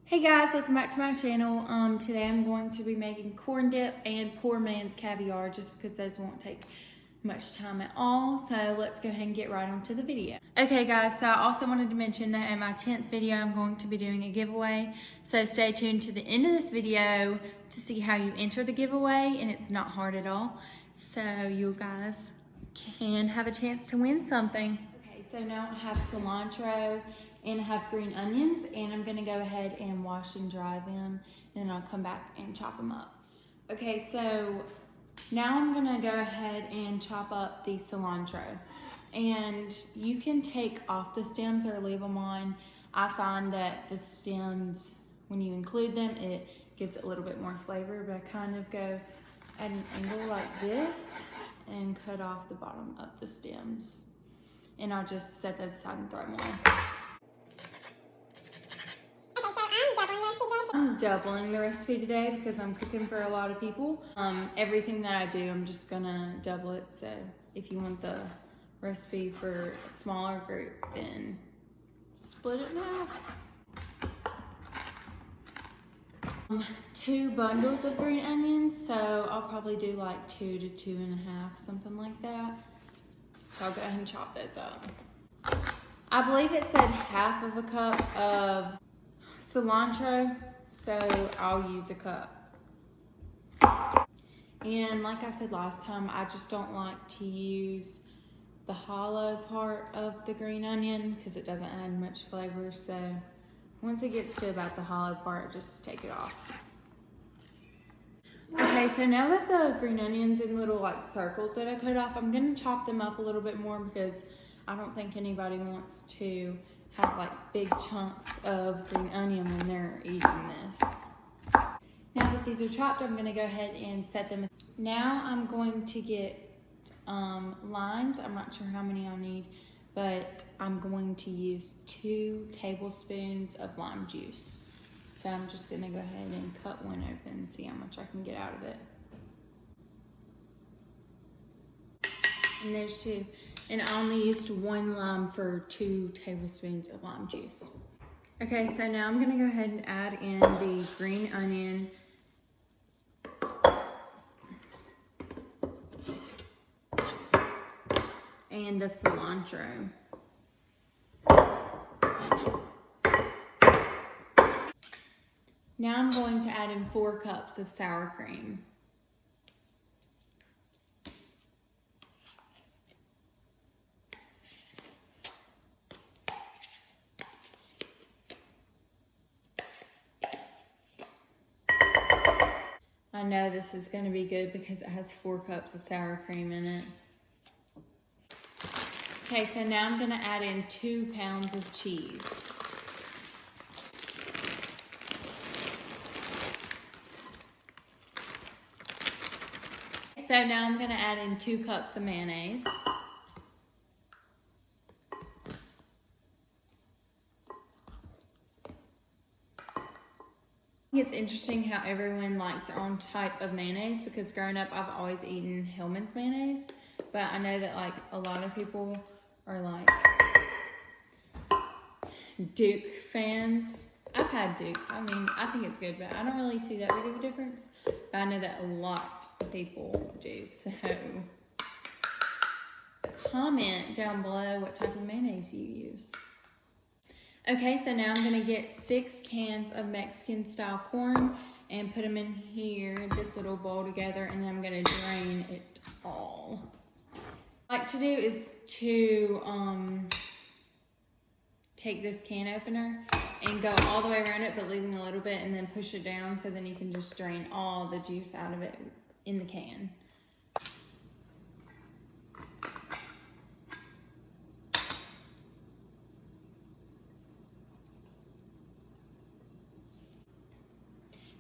Hey guys, welcome back to my channel. Today I'm going to be making corn dip and poor man's caviar just because those won't take much time at all. So let's go ahead and get right onto the video. Okay guys, so I also wanted to mention that in my 10th video I'm going to be doing a giveaway. So stay tuned to the end of this video to see how you enter the giveaway, and it's not hard at all. So you guys can have a chance to win something. Okay, so now I have cilantro and I have green onions, and I'm gonna go ahead and wash and dry them, and then I'll come back and chop them up. Okay, so now I'm gonna go ahead and chop up the cilantro, and you can take off the stems or leave them on. I find that the stems, when you include them, it gives it a little bit more flavor, but I kind of go at an angle like this and cut off the bottom of the stems. And I'll just set those aside and throw them away. I'm doubling the recipe today because I'm cooking for a lot of people. Everything that I do, I'm just gonna double it. So if you want the recipe for a smaller group, then split it in half. 2 bundles of green onions, so I'll probably do like 2 to 2.5, something like that. So I'll go ahead and chop those up. I believe it said half of a cup of cilantro, so I'll use a cup. And like I said last time, I just don't like to use the hollow part of the green onion because it doesn't add much flavor. So once it gets to about the hollow part, just take it off. Okay, so now that the green onions in little like circles that I cut off, I'm gonna chop them up a little bit more because I don't think anybody wants to have like big chunks of green onion when they're eating this. Now that these are chopped, I'm gonna go ahead and set them. Now I'm going to get limes. I'm not sure how many I'll need, but I'm going to use 2 tablespoons of lime juice. So I'm just gonna go ahead and cut one open and see how much I can get out of it. And there's 2. And I only used 1 lime for 2 tablespoons of lime juice. Okay, so now I'm gonna go ahead and add in the green onion. And the cilantro. Now I'm going to add in 4 cups of sour cream. I know this is going to be good because it has 4 cups of sour cream in it. Okay, so now I'm going to add in 2 pounds of cheese. So now I'm going to add in 2 cups of mayonnaise. It's interesting how everyone likes their own type of mayonnaise because growing up I've always eaten Hellmann's mayonnaise, but I know that like a lot of people are like Duke fans. I've had Duke's. I mean, I think it's good, but I don't really see that big of a difference. But I know that a lot of people do, so comment down below what type of mayonnaise you use. Okay, so now I'm gonna get 6 cans of Mexican style corn and put them in here, this little bowl together, and then I'm gonna drain it all. What I like to do is to take this can opener and go all the way around it, but leaving a little bit, and then push it down so then you can just drain all the juice out of it in the can.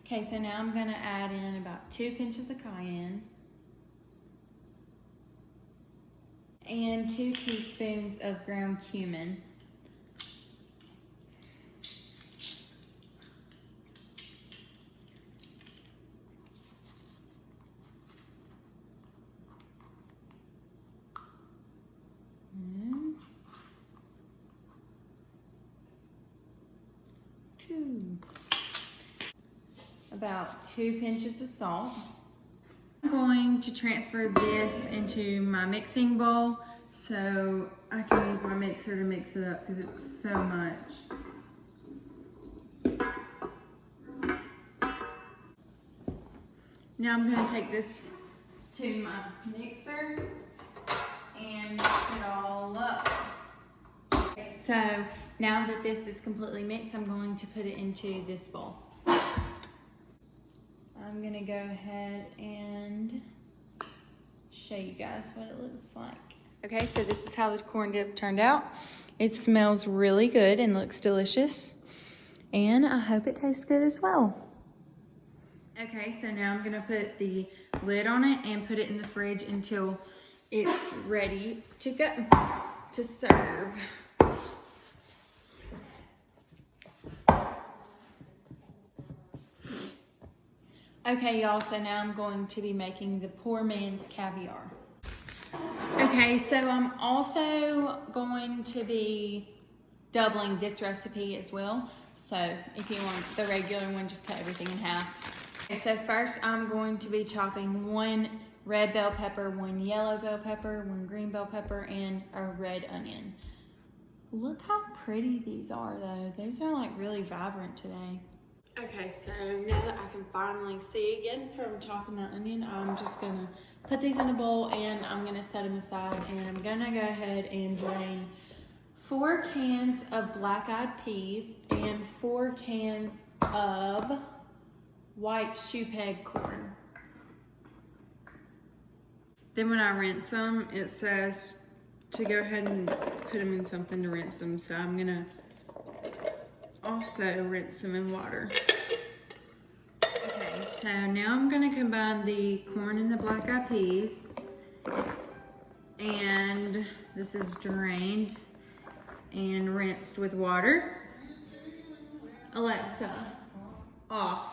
Okay, so now I'm gonna add in about 2 pinches of cayenne and 2 teaspoons of ground cumin. And 2. about 2 pinches of salt. I'm going to transfer this into my mixing bowl so I can use my mixer to mix it up because it's so much. Now I'm going to take this to my mixer and mix it all up. So now that this is completely mixed, I'm going to put it into this bowl. I'm gonna go ahead and show you guys what it looks like. Okay, so this is how the corn dip turned out. It smells really good and looks delicious. And I hope it tastes good as well. Okay, so now I'm gonna put the lid on it and put it in the fridge until it's ready to go, to serve. Okay, y'all, so now I'm going to be making the poor man's caviar. Okay, so I'm also going to be doubling this recipe as well. So if you want the regular one, just cut everything in half. Okay, so first I'm going to be chopping 1 red bell pepper, 1 yellow bell pepper, 1 green bell pepper, and a red onion. Look how pretty these are though. Those are like really vibrant today. Okay, so now that I can finally see again from chopping that onion, I'm just gonna put these in a bowl and I'm gonna set them aside, and I'm gonna go ahead and drain 4 cans of black-eyed peas and 4 cans of white shoe peg corn. Then when I rinse them, it says to go ahead and put them in something to rinse them, so I'm gonna also rinse them in water. Okay, so now I'm gonna combine the corn and the black-eyed peas, and this is drained and rinsed with water. Alexa, off.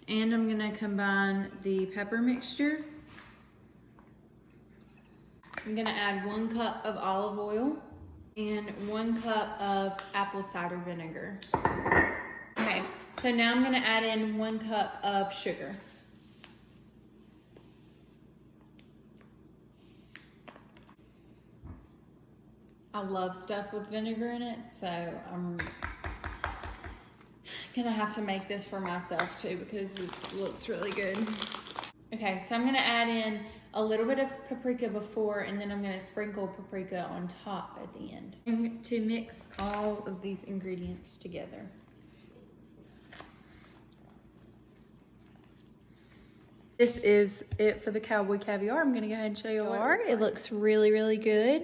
And I'm gonna combine the pepper mixture. I'm gonna add 1 cup of olive oil and 1 cup of apple cider vinegar. Okay, so now I'm gonna add in 1 cup of sugar. I love stuff with vinegar in it, so I'm gonna have to make this for myself too because it looks really good. Okay, so I'm gonna add in a little bit of paprika before, and then I'm gonna sprinkle paprika on top at the end. I'm going to mix all of these ingredients together. This is it for the cowboy caviar. I'm gonna go ahead and show you what it looks really, really good.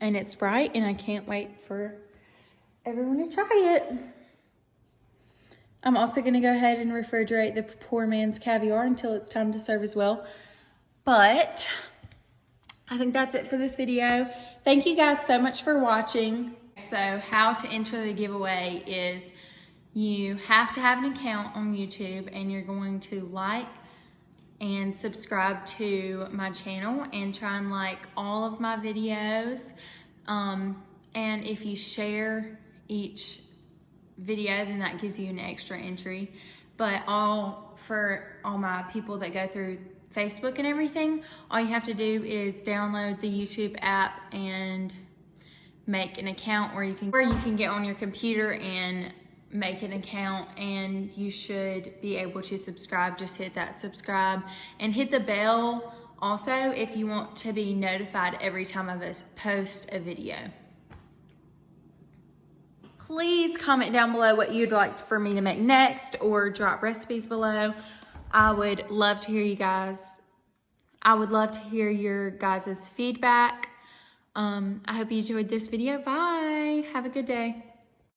And it's bright, and I can't wait for everyone to try it. I'm also gonna go ahead and refrigerate the poor man's caviar until it's time to serve as well. But I think that's it for this video. Thank you guys so much for watching. So how to enter the giveaway is you have to have an account on YouTube, and you're going to like and subscribe to my channel and try and like all of my videos. And if you share each video, then that gives you an extra entry. But for all my people that go through Facebook and everything, all you have to do is download the YouTube app and make an account, or you can get on your computer and make an account, and you should be able to subscribe. Just hit that subscribe and hit the bell also if you want to be notified every time I post a video. Please comment down below what you'd like for me to make next, or drop recipes below. I would love to hear you guys. I would love to hear your guys' feedback. I hope you enjoyed this video. Bye. Have a good day.